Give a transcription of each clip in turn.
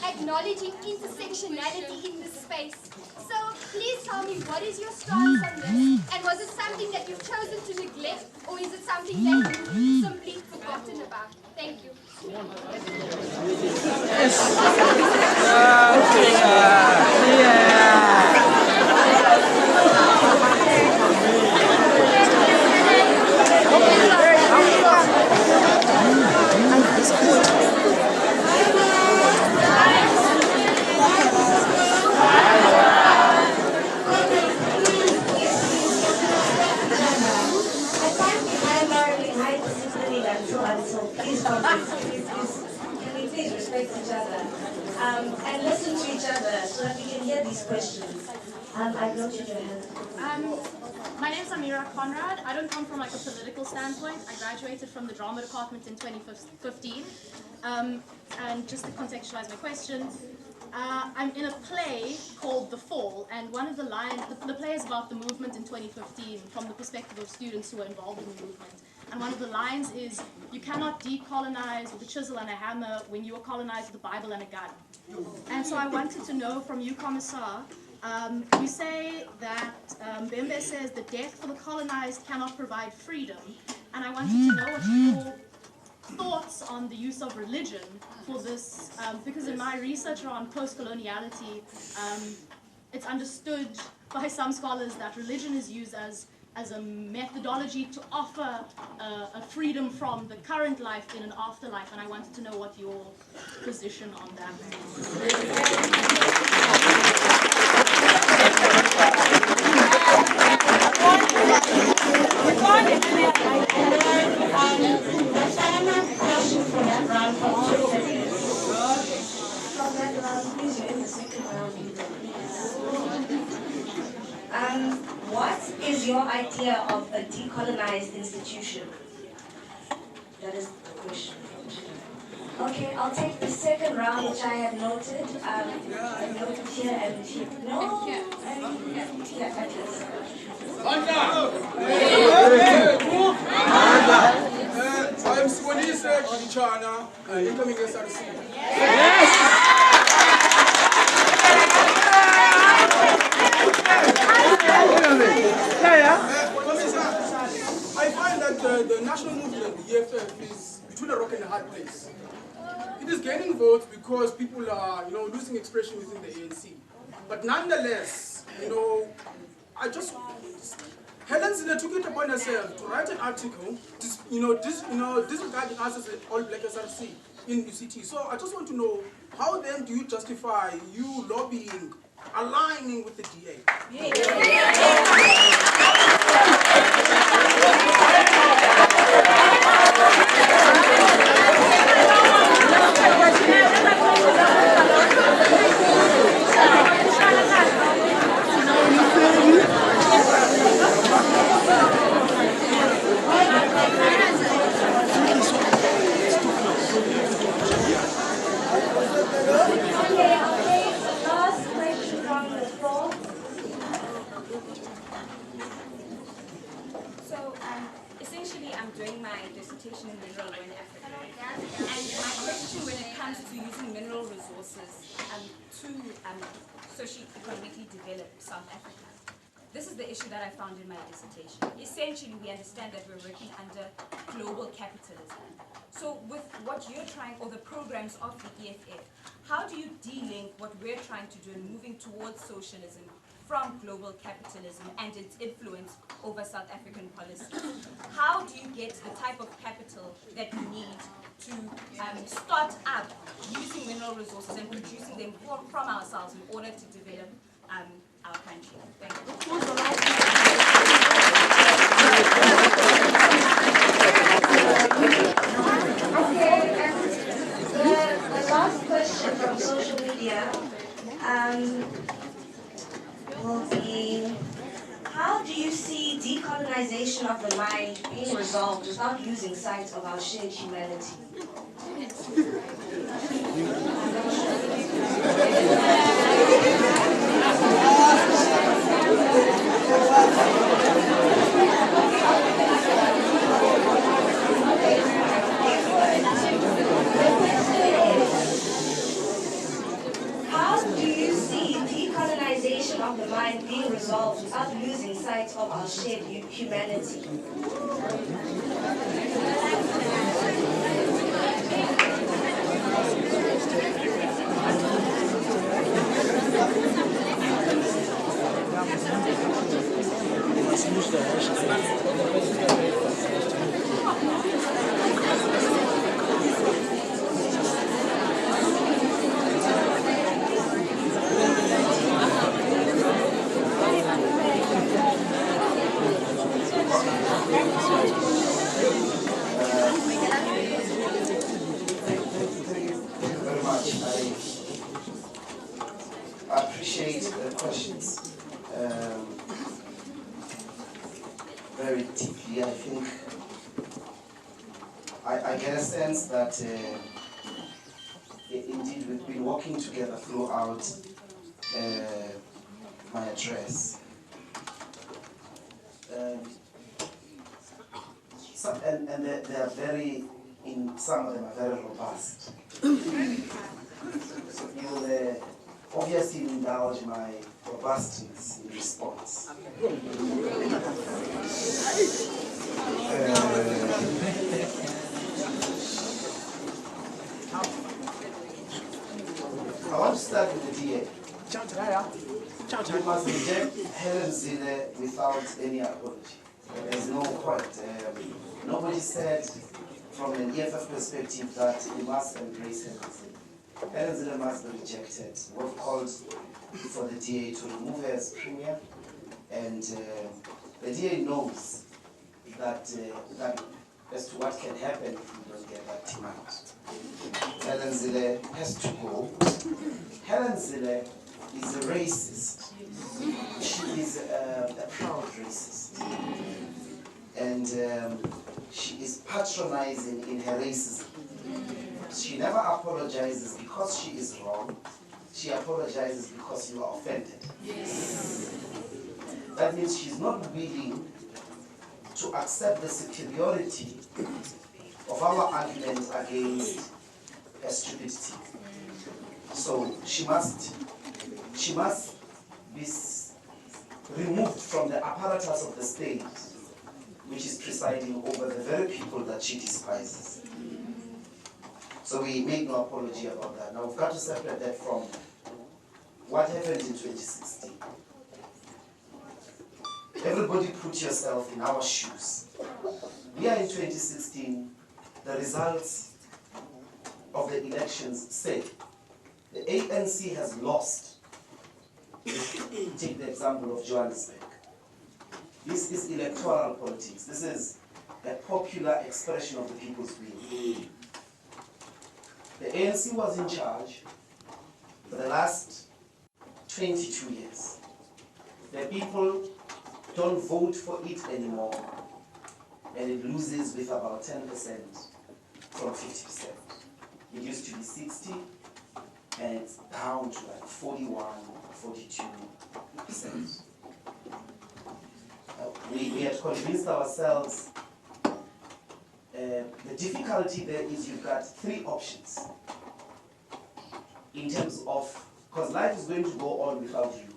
acknowledging intersectionality in this space. So please tell me, what is your stance on this? And was it something that you've chosen to neglect, or is it something that you've simply forgotten about? Thank you. Please respect each other and listen to each other so that we can hear these questions. I've noted your hand. My name is Amira Conrad. I don't come from like a political standpoint. I graduated from the drama department in 2015. And just to contextualize my question, I'm in a play called The Fall, and one of the lines, the play is about the movement in 2015 from the perspective of students who were involved in the movement. And one of the lines is, you cannot decolonize with a chisel and a hammer when you are colonized with a Bible and a gun. And so I wanted to know from you, Commissar, you say that Bembe says the death for the colonized cannot provide freedom. And I wanted to know what your thoughts on the use of religion for this, because in my research on post-coloniality, it's understood by some scholars that religion is used as a methodology to offer a freedom from the current life in an afterlife, and I wanted to know what your position on that What is your idea of a decolonized institution? That is the question. Okay, I'll take the second round, which I have noted. I noted here and here. No? Here, at least. I am Songeze Chana, incoming SRC. Yes! I find that the national movement, the EFF, is between a rock and a hard place. It is gaining votes because people are, losing expression within the ANC. But nonetheless, Helen Zille took it upon herself to write an article, disregarding us as an all-black SRC in UCT. So I just want to know, how then do you justify you lobbying, aligning with the DA? Essentially, I'm doing my dissertation in mineral law in Africa. And my question when it comes to using mineral resources to socio-economically develop South Africa, this is the issue that I found in my dissertation. Essentially, we understand that we're working under global capitalism. So with what you're trying, or the programs of the EFF, how do you de-link what we're trying to do in moving towards socialism from global capitalism and its influence over South African policy? How do you get the type of capital that we need to start up using mineral resources and producing them from ourselves in order to develop our country? Thank you. Okay, and the last question from social media will be, how do you see decolonization of the mind being resolved without losing sight of our shared humanity? of the mind being resolved without losing sight of our shared humanity. I appreciate the questions very deeply. I think I get a sense that indeed we've been working together throughout my address. And they are very, some of them are very robust. You will obviously indulge my robustness in response. I want to start with the DA. You must reject Phahlindlela without any apology. There's no point. Nobody said from an EFF perspective that we must embrace Phahlindlela. Phahlindlela must be rejected. We've called for the DA to remove her as premier, and the DA knows that, as to what can happen if we don't get that demand. Phahlindlela has to go. Phahlindlela is a racist. She is a proud racist. And she is patronizing in her racism. She never apologizes because she is wrong. She apologizes because you are offended. Yes. That means she's not willing to accept the superiority of our argument against her stupidity. So she must be removed from the apparatus of the state, which is presiding over the very people that she despises. So we make no apology about that. Now we've got to separate that from what happened in 2016. Everybody put yourself in our shoes. We are in 2016, the results of the elections say the ANC has lost. Take the example of Johannesburg. This is electoral politics. This is a popular expression of the people's will. The ANC was in charge for the last 22 years. The people don't vote for it anymore, and it loses with about 10% from 50%. It used to be 60, and it's down to like 41, 42%. We had convinced ourselves the difficulty there is you've got three options in terms of, because life is going to go on without you.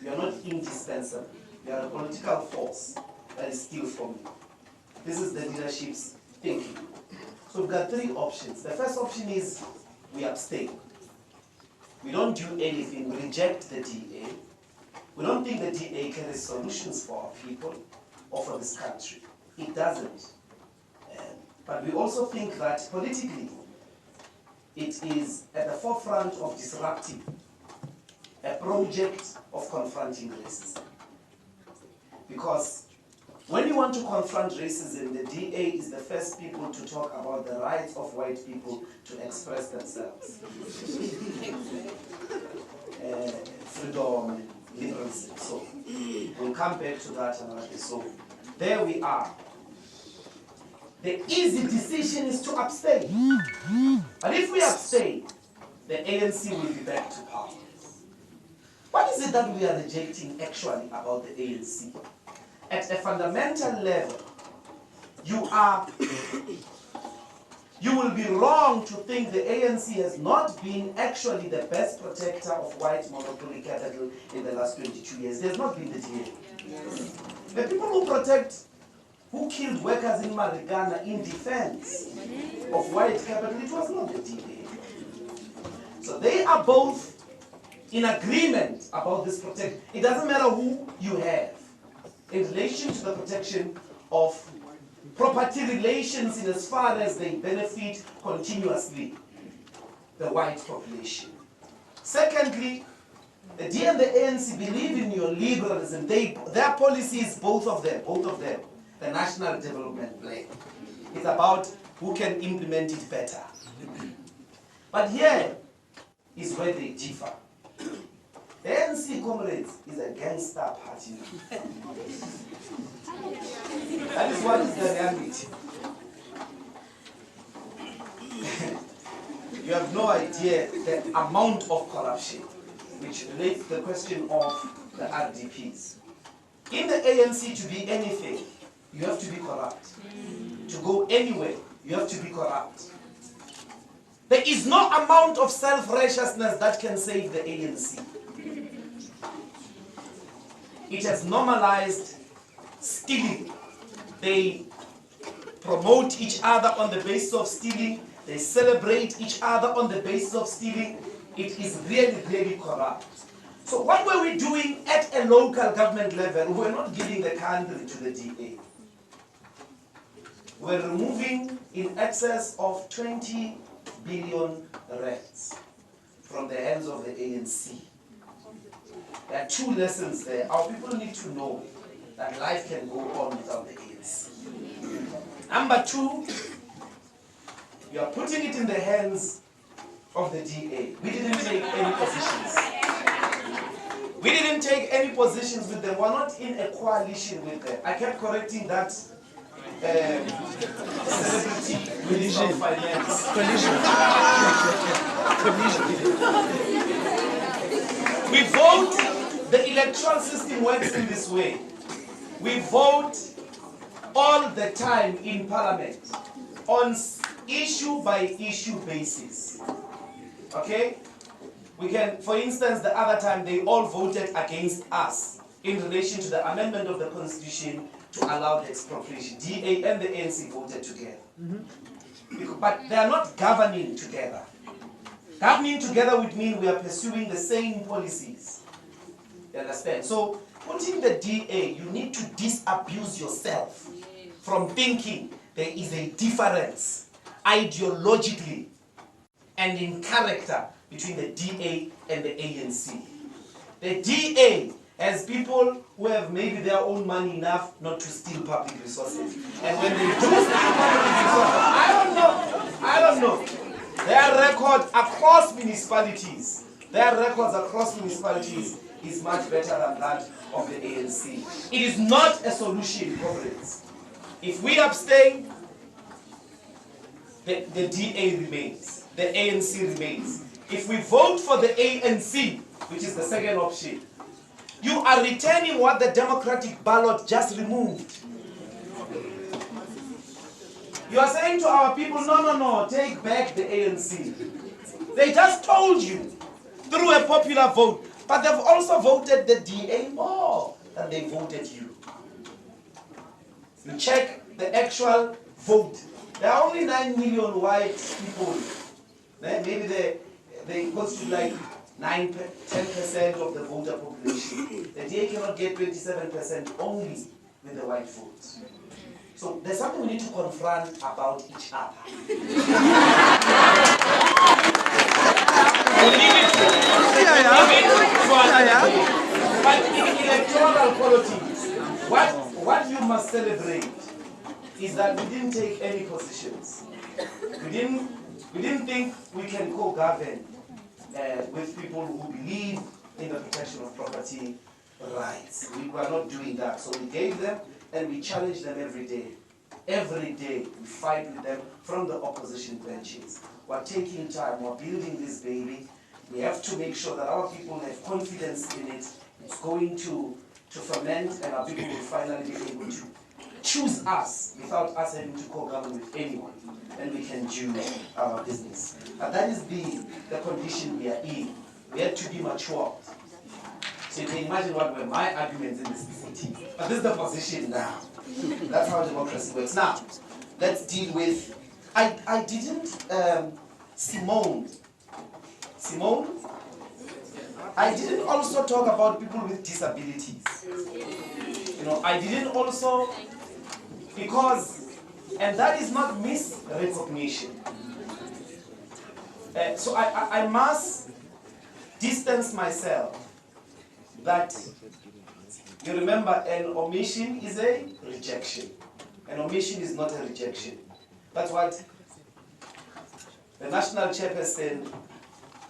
You are not indispensable. You are a political force that is still forming. This is the leadership's thinking. So we've got three options. The first option is we abstain. We don't do anything, we reject the DA. We don't think the DA carries solutions for our people or for this country. It doesn't. But we also think that politically, it is at the forefront of disrupting a project of confronting racism. Because when you want to confront racism, the DA is the first people to talk about the rights of white people to express themselves. Freedom and liberalism. So we'll come back to that another day. So there we are. The easy decision is to abstain. But if we abstain, the ANC will be back to power. What is it that we are rejecting actually about the ANC? At a fundamental level, you you will be wrong to think the ANC has not been actually the best protector of white monopoly capital in the last 22 years. There's not been the DA. The people who killed workers in Marikana in defense of white capital, it was not the DA. So they are both in agreement about this protection. It doesn't matter who you have in relation to the protection of property relations in as far as they benefit continuously the white population. Secondly, the DA and the ANC believe in your liberalism. Their policies, both of them, the National Development Plan, is about who can implement it better. But here is where they differ. The ANC, comrades, is a gangster party. That is what is the reality. You have no idea the amount of corruption which relates to the question of the RDPs. In the ANC, to be anything, you have to be corrupt. To go anywhere, you have to be corrupt. There is no amount of self-righteousness that can save the ANC. It has normalized stealing. They promote each other on the basis of stealing. They celebrate each other on the basis of stealing. It is really, really corrupt. So what were we doing at a local government level? We were not giving the country to the DA. We were removing in excess of 20 billion rands from the hands of the ANC. There are two lessons there. Our people need to know that life can go on without the ANC. Number two, you are putting it in the hands of the DA. We didn't take any positions. We didn't take any positions with them. We're not in a coalition with them. I kept correcting that celebrity minister of finance. We vote, the electoral system works in this way. We vote all the time in Parliament on issue by issue basis. Okay? We can, for instance, the other time they all voted against us in relation to the amendment of the Constitution to allow the expropriation. DA and the ANC voted together. But they are not governing together. Governing together would mean we are pursuing the same policies. You understand? So, putting the DA, you need to disabuse yourself from thinking there is a difference ideologically and in character between the DA and the ANC. The DA has people who have maybe their own money enough not to steal public resources. And when they do steal public resources, I don't know. Their record across municipalities, is much better than that of the ANC. It is not a solution, comrades. If we abstain, the DA remains, the ANC remains. If we vote for the ANC, which is the second option, you are returning what the democratic ballot just removed. You are saying to our people, no, take back the ANC. They just told you through a popular vote, but they've also voted the DA more than they voted you. You check the actual vote. There are only 9 million white people. Maybe they constitute like 10% of the voter population. The DA cannot get 27% only with the white vote. So there's something we need to confront about each other. But in electoral politics, what you must celebrate is that we didn't take any positions. We didn't think we can co-govern with people who believe in the protection of property rights. We were not doing that. So we gave them and we challenge them every day. Every day we fight with them from the opposition benches. We're taking time, we're building this baby. We have to make sure that our people have confidence in it. It's going to ferment and our people will finally be able to choose us without us having to co-govern with anyone, and we can do our business. But that is the condition we are in. We have to be mature. So you can imagine what were my arguments in this CCT. But this is the position now. That's how democracy works. Now, let's deal with, I didn't, Simone, I didn't also talk about people with disabilities. You know, I didn't also, because, and that is not misrecognition. So I must distance myself that, you remember, an omission is a rejection. An omission is not a rejection. That's what the national chairperson,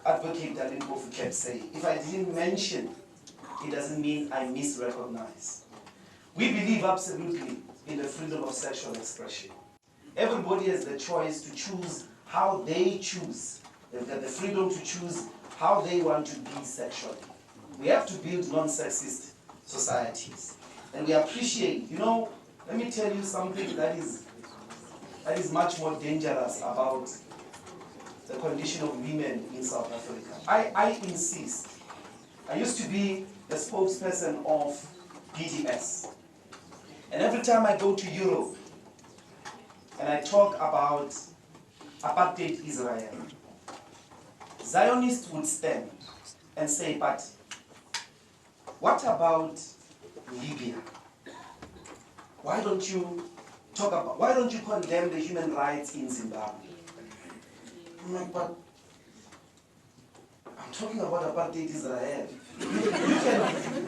Advocate Alimpofu, kept saying. If I didn't mention, it doesn't mean I misrecognize. We believe absolutely in the freedom of sexual expression. Everybody has the choice to choose how they choose. They've got the freedom to choose how they want to be sexually. We have to build non-sexist societies. And we appreciate, you know, let me tell you something that is much more dangerous about the condition of women in South Africa. I insist. I used to be the spokesperson of BDS. And every time I go to Europe and I talk about apartheid Israel, Zionists would stand and say, but what about Libya? Why don't you condemn the human rights in Zimbabwe? I'm like, but I'm talking about apartheid Israel.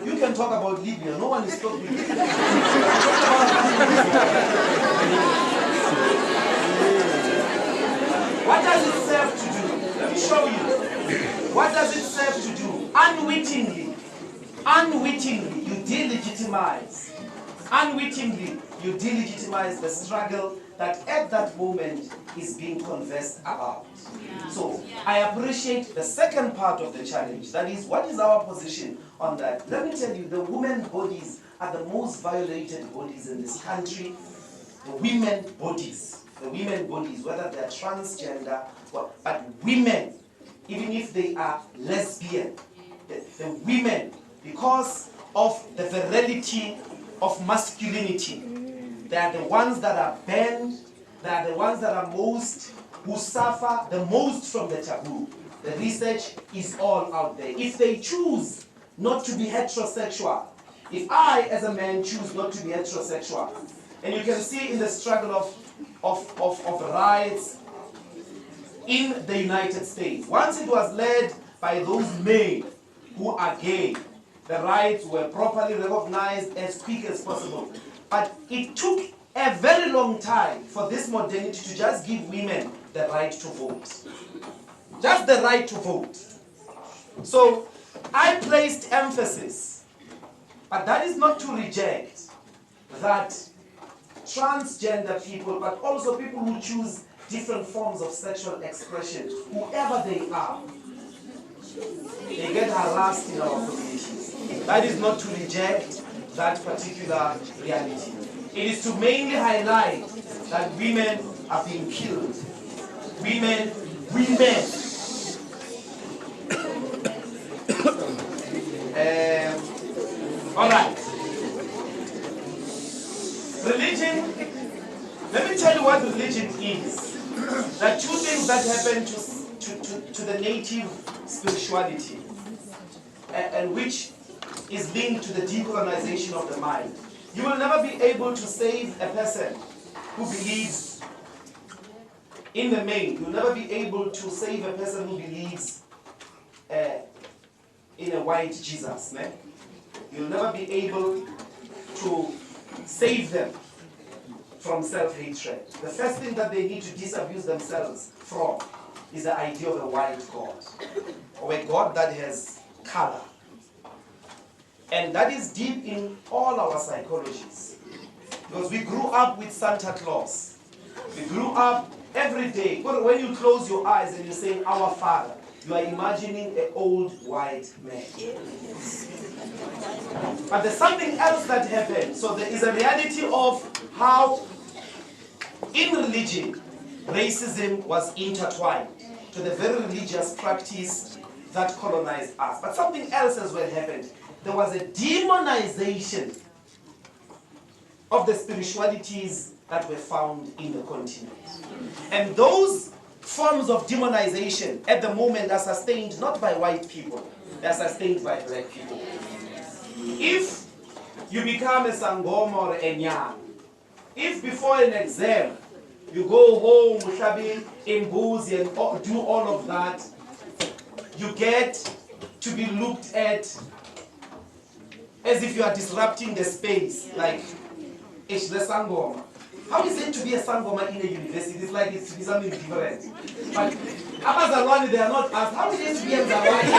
You can talk about Libya. No one is talking. What does it serve to do? Let me show you. What does it serve to do? Unwittingly, you delegitimize the struggle that at that moment is being conversed about. So I appreciate the second part of the challenge. That is, what is our position on that? Let me tell you, the women bodies are the most violated bodies in this country. The women bodies, whether they are transgender, but women, even if they are lesbian, the women, because of the virility of masculinity, they are the ones that are banned, they are the ones that are who suffer the most from the taboo. The research is all out there. If they choose not to be heterosexual, if I as a man choose not to be heterosexual, and you can see in the struggle of rights in the United States, once it was led by those men who are gay, the rights were properly recognized as quick as possible. But it took a very long time for this modernity to just give women the right to vote. Just the right to vote. So I placed emphasis, but that is not to reject that transgender people, but also people who choose different forms of sexual expression, whoever they are, they get harassed in our communities. That is not to reject that particular reality. It is to mainly highlight that women are being killed. Women. All right. Religion, let me tell you what religion is. There are two things that happen to the native spirituality, and which is linked to the decolonization of the mind. You will never be able to save a person who believes in the main. You'll never be able to save a person who believes in a white Jesus. Ne? You'll never be able to save them from self-hatred. The first thing that they need to disabuse themselves from is the idea of a white God, or a God that has color. And that is deep in all our psychologies. Because we grew up with Santa Claus. We grew up every day. When you close your eyes and you say, "Our Father," you are imagining an old white man. But there's something else that happened. So there is a reality of how in religion, racism was intertwined to the very religious practice that colonized us. But something else as well happened. There was a demonization of the spiritualities that were found in the continent. And those forms of demonization at the moment are sustained not by white people, they are sustained by black people. If you become a Sangoma or a Nyang, if before an exam you go home, Mbuyiseni and do all of that, you get to be looked at as if you are disrupting the space, like it's the Sangoma. How is it to be a Sangoma in a university? It's like it's to be something different. But Amazawani, they are not asked, how is it to be a Zawani?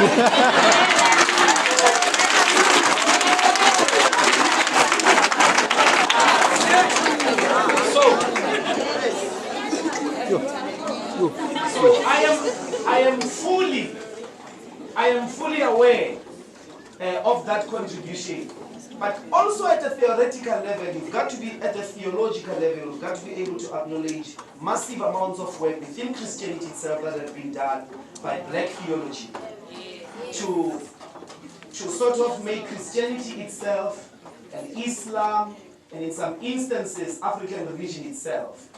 So I am fully aware of that contribution. But also at a theoretical level, you've got to be at a theological level, you've got to be able to acknowledge massive amounts of work within Christianity itself that have been done by black theology to sort of make Christianity itself and Islam, and in some instances, African religion itself,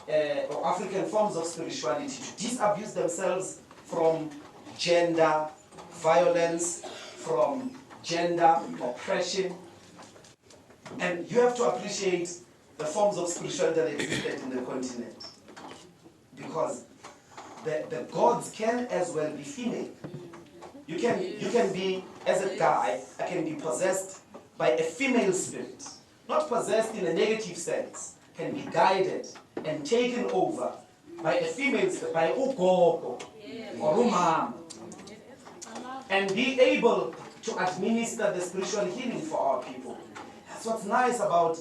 or African forms of spirituality, to disabuse themselves from gender violence, from gender oppression. And you have to appreciate the forms of spirituality that existed in the continent, because the gods can as well be female. You can be, as a guy, I can be possessed by a female spirit, not possessed in a negative sense, can be guided and taken over by a female spirit, by ugogo or umama, and be able to administer the spiritual healing for our people. That's what's nice about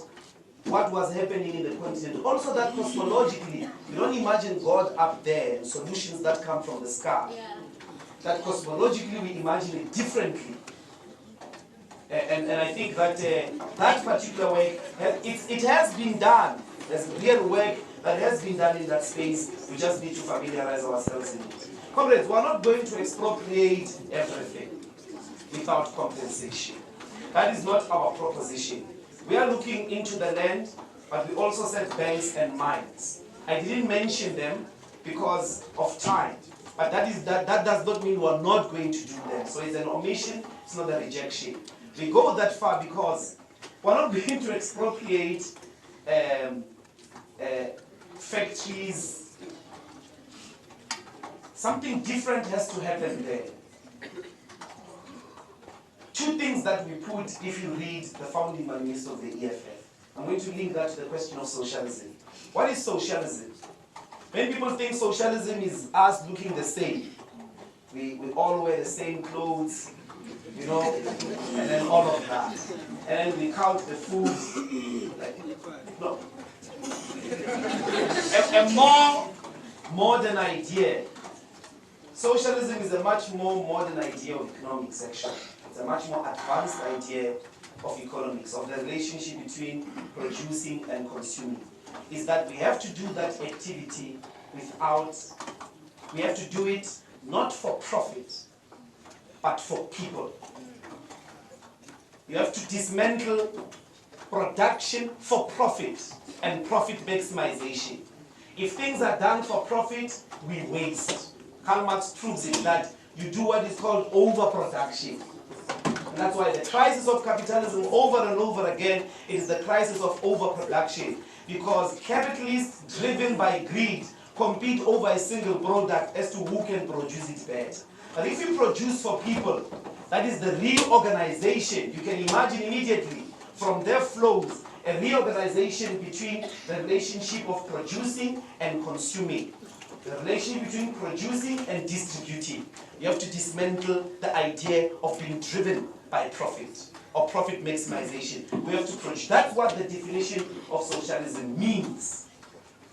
what was happening in the continent. Also that cosmologically, you don't imagine God up there and solutions that come from the sky. Yeah. That cosmologically we imagine it differently. And I think that that particular way, it has been done. There's real work that has been done in that space. We just need to familiarize ourselves in it. Comrades, we're not going to expropriate everything without compensation. That is not our proposition. We are looking into the land, but we also said banks and mines. I didn't mention them because of time, but that does not mean we're not going to do them. So it's an omission, it's not a rejection. We go that far because we're not going to expropriate factories. Something different has to happen there. Two things that we put, if you read the founding manifesto of the EFF. I'm going to link that to the question of socialism. What is socialism? Many people think socialism is us looking the same. We all wear the same clothes, you know, and then all of that. And then we count the food. No. A more modern idea. Socialism is a much more modern idea of economics, actually. It's a much more advanced idea of economics, of the relationship between producing and consuming. Is that we have to do that activity we have to do it not for profit, but for people. You have to dismantle production for profit and profit maximization. If things are done for profit, we waste. Karl Marx proves it that you do what is called overproduction. And that's why the crisis of capitalism over and over again is the crisis of overproduction. Because capitalists driven by greed compete over a single product as to who can produce it better. But if you produce for people, that is the reorganization. You can imagine immediately from their flows a reorganization between the relationship of producing and consuming. The relationship between producing and distributing. You have to dismantle the idea of being driven by profit or profit maximization. We have to produce. That's what the definition of socialism means.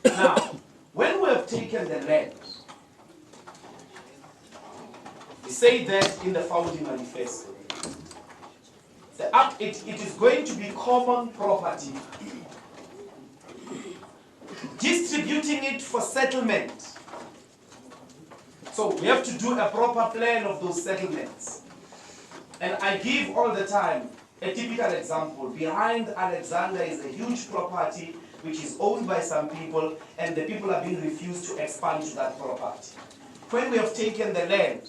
Now, when we have taken the land, We say that in the founding manifesto. It is going to be common property. Distributing it for settlement. So we have to do a proper plan of those settlements. And I give all the time a typical example. Behind Alexander is a huge property which is owned by some people, and the people are being refused to expand to that property. When we have taken the land,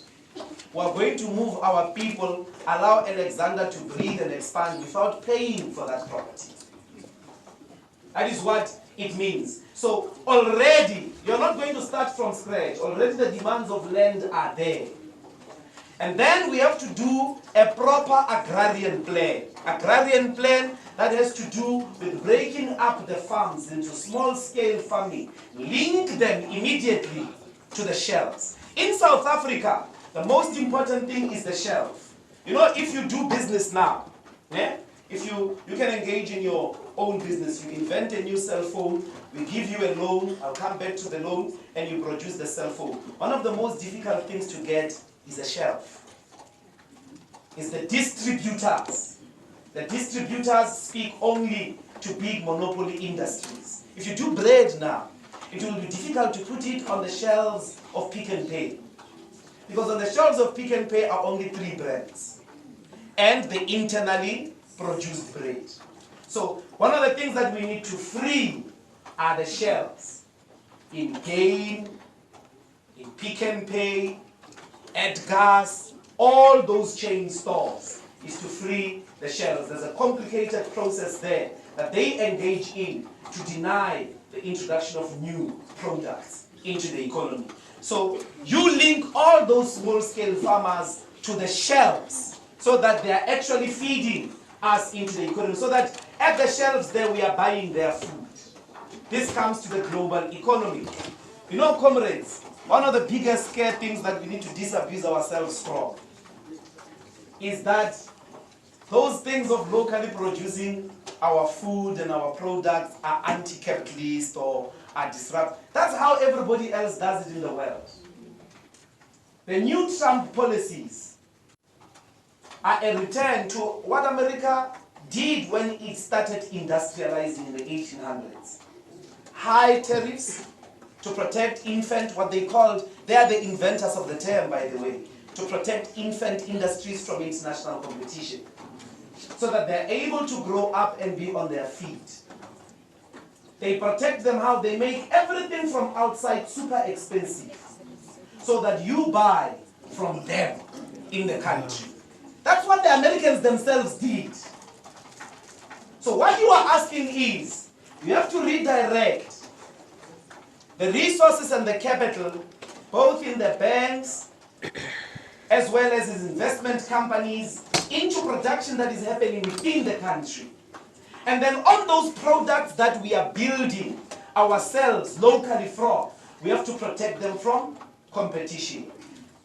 we are going to move our people, allow Alexander to breathe and expand without paying for that property. That is what it means. So already, you're not going to start from scratch. Already the demands of land are there. And then we have to do a proper agrarian plan. Agrarian plan that has to do with breaking up the farms into small-scale farming. Link them immediately to the shelves. In South Africa, the most important thing is the shelf. You know, if you do business now, if you can engage in your own business, you invent a new cell phone, we give you a loan, I'll come back to the loan, and you produce the cell phone. One of the most difficult things to get is a shelf. It's the distributors. The distributors speak only to big monopoly industries. If you do bread now, it will be difficult to put it on the shelves of Pick n Pay. Because on the shelves of Pick n Pay are only 3 brands. And the internally produced bread. So one of the things that we need to free are the shelves. In Gain, in Pick n Pay, Edgar's, all those chain stores is to free the shelves. There's a complicated process there that they engage in to deny the introduction of new products into the economy. So you link all those small-scale farmers to the shelves so that they are actually feeding us into the economy, so that at the shelves there we are buying their food. This comes to the global economy. You know, comrades, one of the biggest scare things that we need to disabuse ourselves from is that those things of locally producing our food and our products are anti-capitalist or are disruptive. That's how everybody else does it in the world. The new Trump policies are a return to what America did when it started industrializing in the 1800s. High tariffs to protect infant, what they called, they are the inventors of the term, by the way, to protect infant industries from international competition, so that they're able to grow up and be on their feet. They protect them how? They make everything from outside super expensive, so that you buy from them in the country. That's what the Americans themselves did. So what you are asking is, you have to redirect the resources and the capital, both in the banks as well as in investment companies, into production that is happening within the country. And then on those products that we are building ourselves locally from, we have to protect them from competition.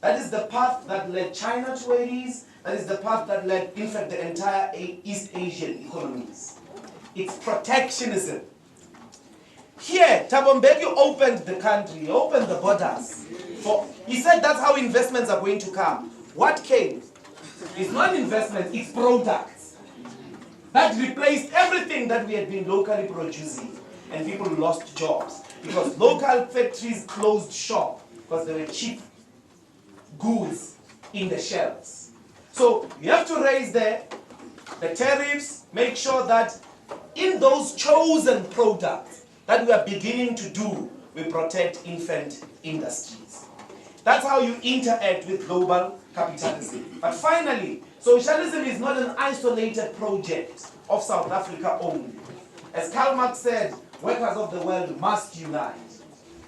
That is the path that led China to where it is. That is the path that led, in fact, the entire East Asian economies. It's protectionism. Here, Thabo Mbeki opened the country, he opened the borders. He said that's how investments are going to come. What came? It's not investment, it's products. That replaced everything that we had been locally producing. And people lost jobs. Because local factories closed shop because there were cheap goods in the shelves. So you have to raise the tariffs, make sure that in those chosen products that we are beginning to do, we protect infant industries. That's how you interact with global capitalism. But finally, socialism is not an isolated project of South Africa only. As Karl Marx said, workers of the world must unite.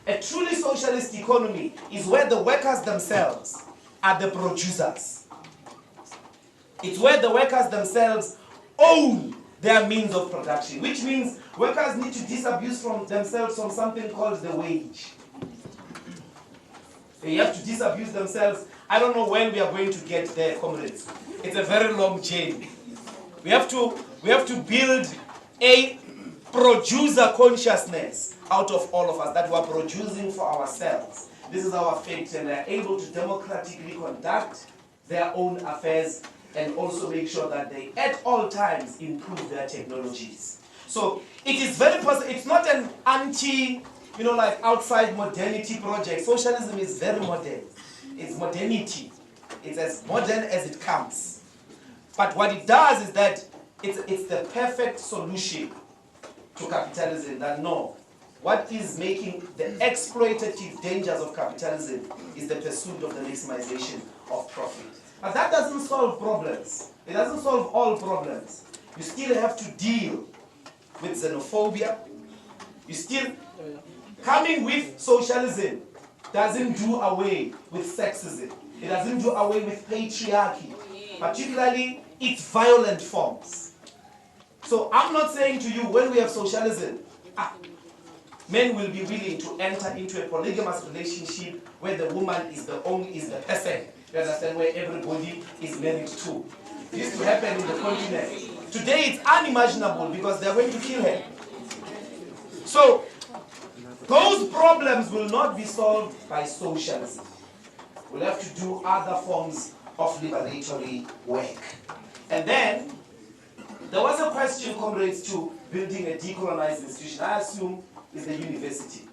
A truly socialist economy is where the workers themselves are the producers. It's where the workers themselves own their means of production, which means workers need to disabuse from themselves from something called the wage. They have to disabuse themselves. I don't know when we are going to get there, comrades. It's a very long journey. We have to build a producer consciousness out of all of us, that we are producing for ourselves. this is our fate, and they're able to democratically conduct their own affairs and also make sure that they at all times improve their technologies. So it is very possible. It's not an anti, like outside modernity project. Socialism is very modern. It's modernity. It's as modern as it comes. But what it does is that it's the perfect solution to capitalism. That no, what is making the exploitative dangers of capitalism is the pursuit of the maximization of profit. But that doesn't solve problems. It doesn't solve all problems. You still have to deal with xenophobia. You still, coming with socialism doesn't do away with sexism. It doesn't do away with patriarchy, particularly its violent forms. So I'm not saying to you, when we have socialism, men will be willing to enter into a polygamous relationship where the woman is the person. You understand, where everybody is married to. It used to happen in the continent. Today it's unimaginable because they're going to kill her. So those problems will not be solved by socialism. We'll have to do other forms of liberatory work. And then there was a question, comrades, to building a decolonized institution. I assume is the university.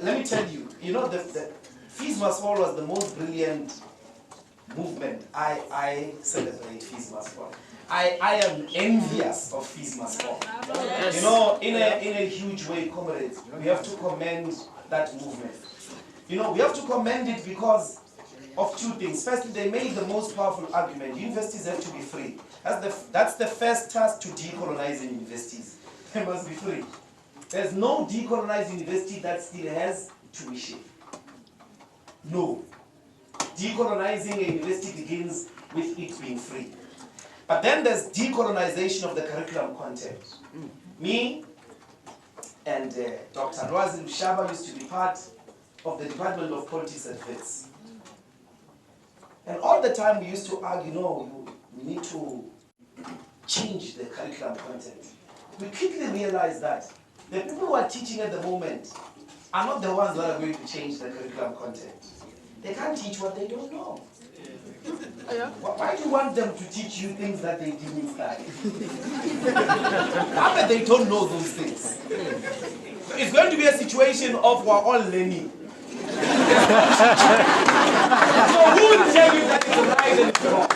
Let me tell you, the Fees Must Fall was the most brilliant movement. I celebrate Fees Must Fall. I am envious of Fees Must Fall. In a huge way, comrades, we have to commend that movement. We have to commend it because of two things. Firstly, they made the most powerful argument. Universities have to be free. That's the first task to decolonizing universities. They must be free. There's no decolonized university that still has tuition. No. Decolonizing a university begins with it being free. But then there's decolonization of the curriculum content. Me and Dr. Ndlozi Shaba used to be part of the Department of Politics at Wits. And all the time we used to argue, no, we need to change the curriculum content. We quickly realized that the people who are teaching at the moment are not the ones that are going to change the curriculum content. They can't teach what they don't know. Why do you want them to teach you things that they didn't study? How that they don't know those things? It's going to be a situation of we're all learning. So who will tell you that it's right and it's wrong?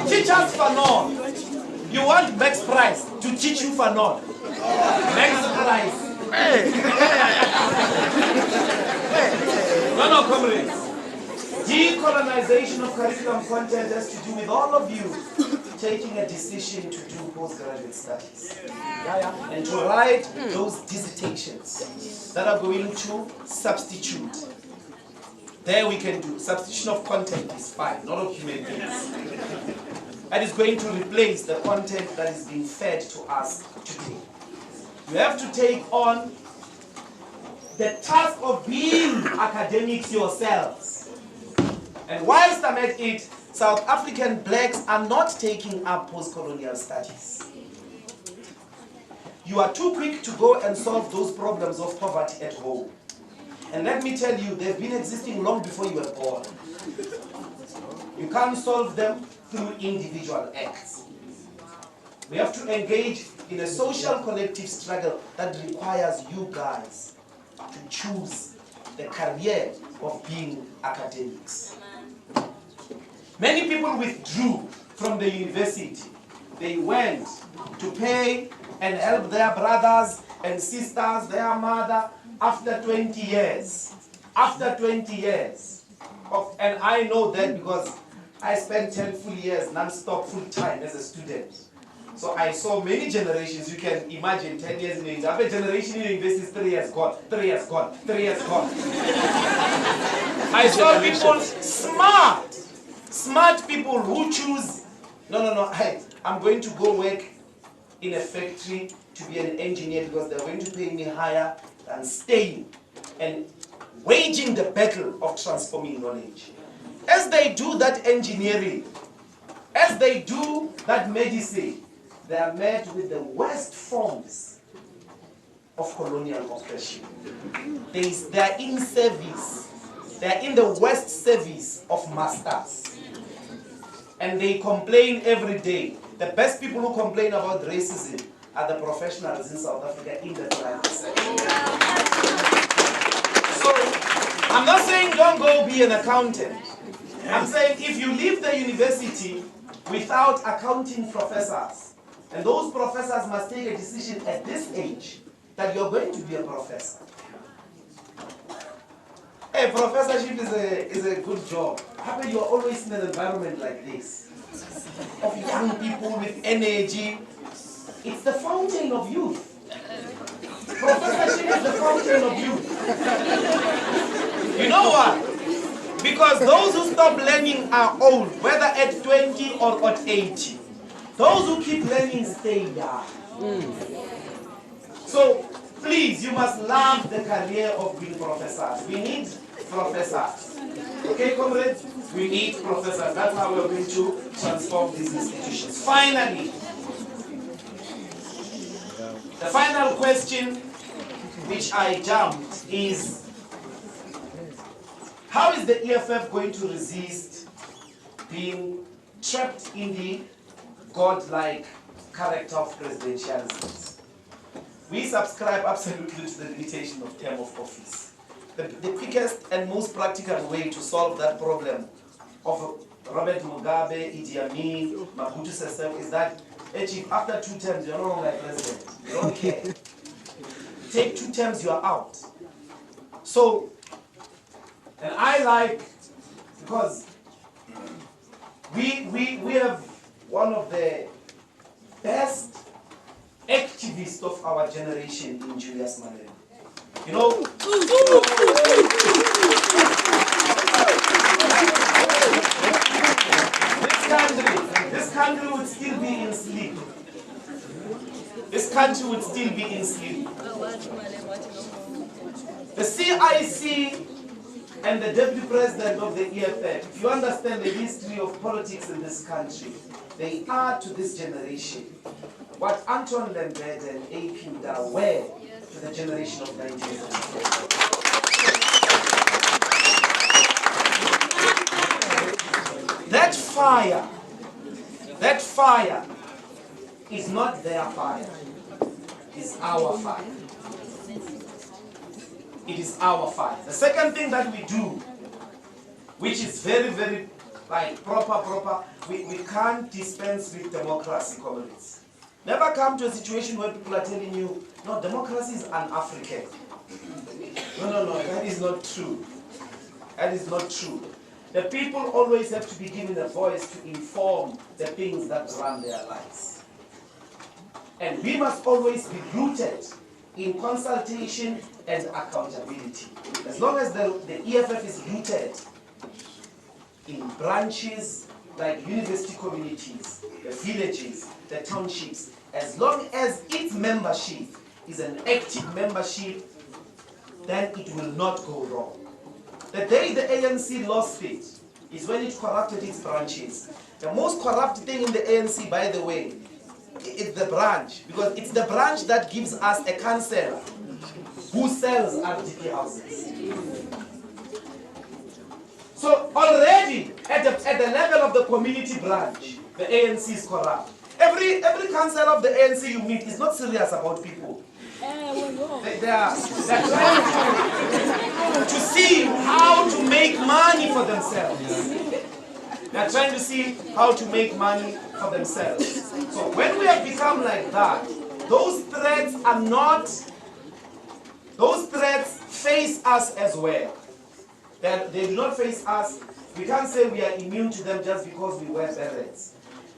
Teach us Fanon. You want Max Price to teach you Fanon. Max Price. No, comrades. Decolonization of curriculum content has to do with all of you taking a decision to do postgraduate studies. And to write those dissertations that are going to substitute. There we can do. Substitution of content is fine, not of human beings. That is going to replace the content that is being fed to us today. You have to take on the task of being academics yourselves. And whilst I'm at it, South African blacks are not taking up post-colonial studies. You are too quick to go and solve those problems of poverty at home. And let me tell you, they've been existing long before you were born. You can't solve them through individual acts. We have to engage in a social collective struggle that requires you guys to choose the career of being academics. Many people withdrew from the university. They went to pay and help their brothers and sisters, their mother, after 20 years. After 20 years. And I know that because I spent 10 full years non-stop full-time as a student. So I saw many generations. You can imagine 10 years in university. After a generation in university is 3 years gone, 3 years gone, 3 years gone. I saw people smart people who choose, I'm going to go work in a factory to be an engineer because they're going to pay me higher than staying and waging the battle of transforming knowledge. As they do that engineering, as they do that medicine, they are met with the worst forms of colonial oppression. They are in service. They are in the West service of masters. And they complain every day. The best people who complain about racism are the professionals in South Africa in the private sector. So, I'm not saying don't go be an accountant. I'm saying if you leave the university without accounting professors, and those professors must take a decision at this age that you're going to be a professor. Hey, professorship is a good job. How about you're always in an environment like this? Of young people with energy. It's the fountain of youth. Professorship is the fountain of youth. You know what? Because those who stop learning are old, whether at 20 or at 80. Those who keep learning stay young. So, please, you must love the career of being professors. We need professors. Okay, comrades? We need professors. That's how we're going to transform these institutions. Finally, the final question which I jumped is, how is the EFF going to resist being trapped in the godlike character of presidentialism? We subscribe absolutely to the limitation of term of office. The quickest and most practical way to solve that problem of Robert Mugabe, Idi Amin, Mobutu Sese Seko is that after 2 terms you're no longer president. You don't care. Take 2 terms, you are out. So, and I like, because we have one of the best activists of our generation in Julius Malema. You know, this country would still be in sleep. This country would still be in sleep. The CIC and the deputy president of the EFF, if you understand the history of politics in this country, they are to this generation what Anton Lambert and A.P. Uda were to the generation of 1974. That fire is not their fire, it's our fire. It is our fire. The second thing that we do, which is very, very proper, we can't dispense with democracy, comrades. Never come to a situation where people are telling you, no, democracy is un-African. No, that is not true. That is not true. The people always have to be given a voice to inform the things that run their lives. And we must always be rooted in consultation and accountability. As long as the EFF is rooted in branches like university communities, the villages, the townships, as long as its membership is an active membership, then it will not go wrong. The day the ANC lost it is when it corrupted its branches. The most corrupt thing in the ANC, by the way, is the branch, because it's the branch that gives us a councillor who sells RDP houses. So already at the level of the community branch, the ANC is corrupt. Every councillor of the ANC you meet is not serious about people. They are trying to see how to make money for themselves. They are trying to see how to make money for themselves. So when we have become like that, those threats are not, those threats face us as well. They do not face us. We can't say we are immune to them just because we wear berets.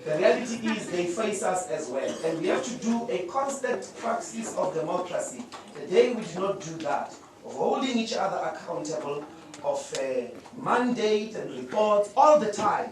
The reality is they face us as well. And we have to do a constant practice of democracy. The day we do not do that, of holding each other accountable, of mandate and reports all the time,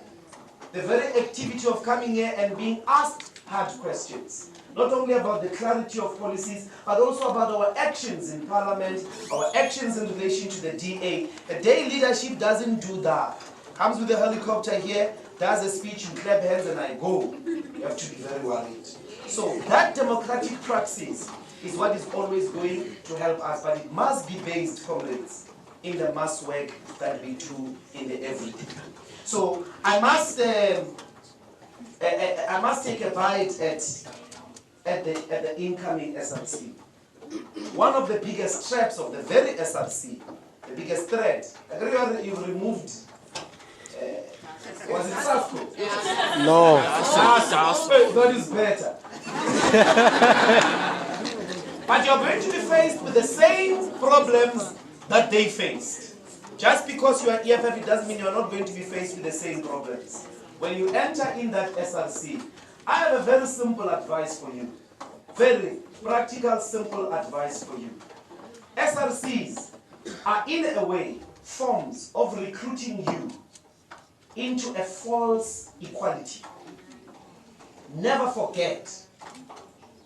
the very activity of coming here and being asked hard questions, not only about the clarity of policies, but also about our actions in Parliament, our actions in relation to the DA. The day leadership doesn't do that, comes with a helicopter here, does a speech, you clap hands and I go. You have to be very worried. So that democratic praxis is what is always going to help us, but it must be based, comrades, in the mass work that we do in the everyday. So I must take a bite at the incoming SRC. One of the biggest traps of the very SRC, the biggest threat, you've removed. Was it Safco? No. God is better. But you're going to be faced with the same problems that they faced. Just because you are EFF, it doesn't mean you're not going to be faced with the same problems. When you enter in that SRC, I have a very simple advice for you. Very practical, simple advice for you. SRCs are, in a way, forms of recruiting you into a false equality. Never forget,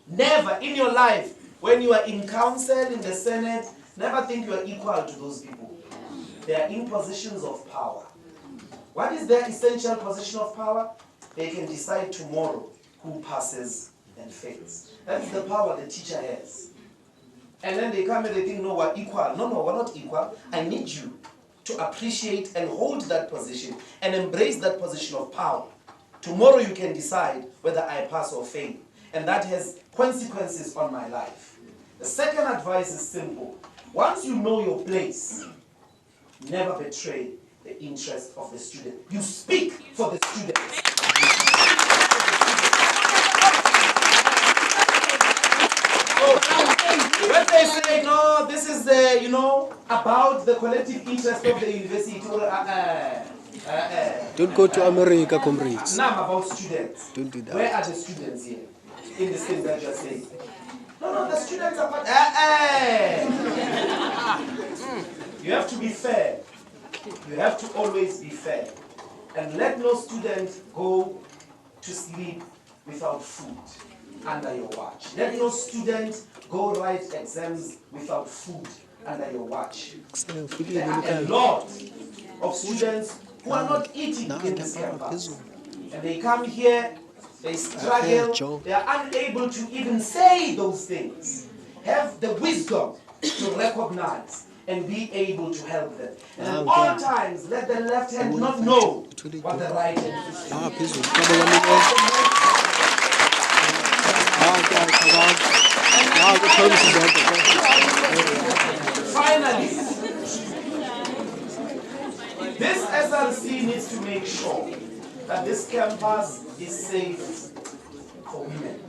never in your life, when you are in council, in the Senate, never think you are equal to those people. They are in positions of power. What is their essential position of power? They can decide tomorrow who passes and fails. That is the power the teacher has. And then they come and they think, no, we're equal. No, we're not equal. I need you to appreciate and hold that position and embrace that position of power. Tomorrow you can decide whether I pass or fail. And that has consequences on my life. The second advice is simple. Once you know your place, never betray the interest of the student. You speak for the students. So, when they say, no, this is the, about the collective interest of the university, Don't go to America, comrades. now I'm about students. Don't do that. Where are the students here? In this thing that you're saying. No, the students are part. You have to be fair. You have to always be fair. And let no student go to sleep without food under your watch. Let no student go write exams without food under your watch. There are a lot of students who are not eating in this campus. And they come here, they struggle, they are unable to even say those things. Have the wisdom to recognize and be able to help them. And at all times, let the left hand not know what the right hand is doing. Finally, this SRC needs to make sure that this campus is safe for women.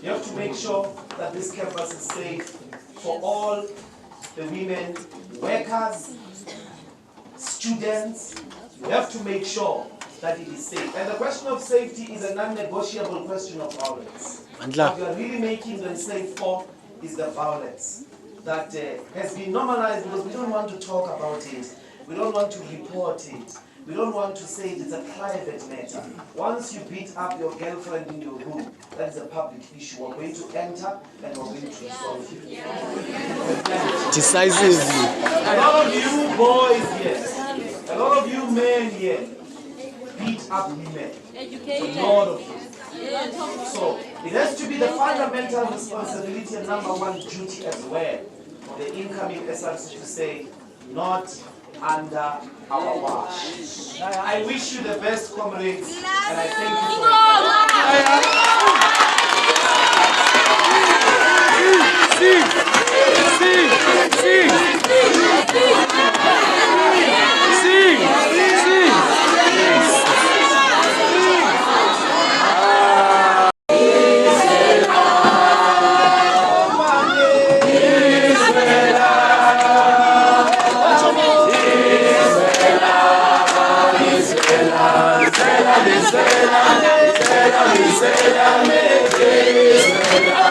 You have to make sure that this campus is safe for all the women, workers, students. You have to make sure that it is safe. And the question of safety is a non-negotiable question of violence. What you are really making them safe for is the violence that has been normalized, because we don't want to talk about it. We don't want to report it. We don't want to say it's a private matter. Once you beat up your girlfriend in your room, that is a public issue. We're going to enter and we're going to resolve it. Decisively. A lot of you boys here, a lot of you men here, beat up women. A lot of you. So it has to be the fundamental responsibility and number one duty as well for the incoming SRC to say, not under our watch. I wish you the best, comrades, and I thank you.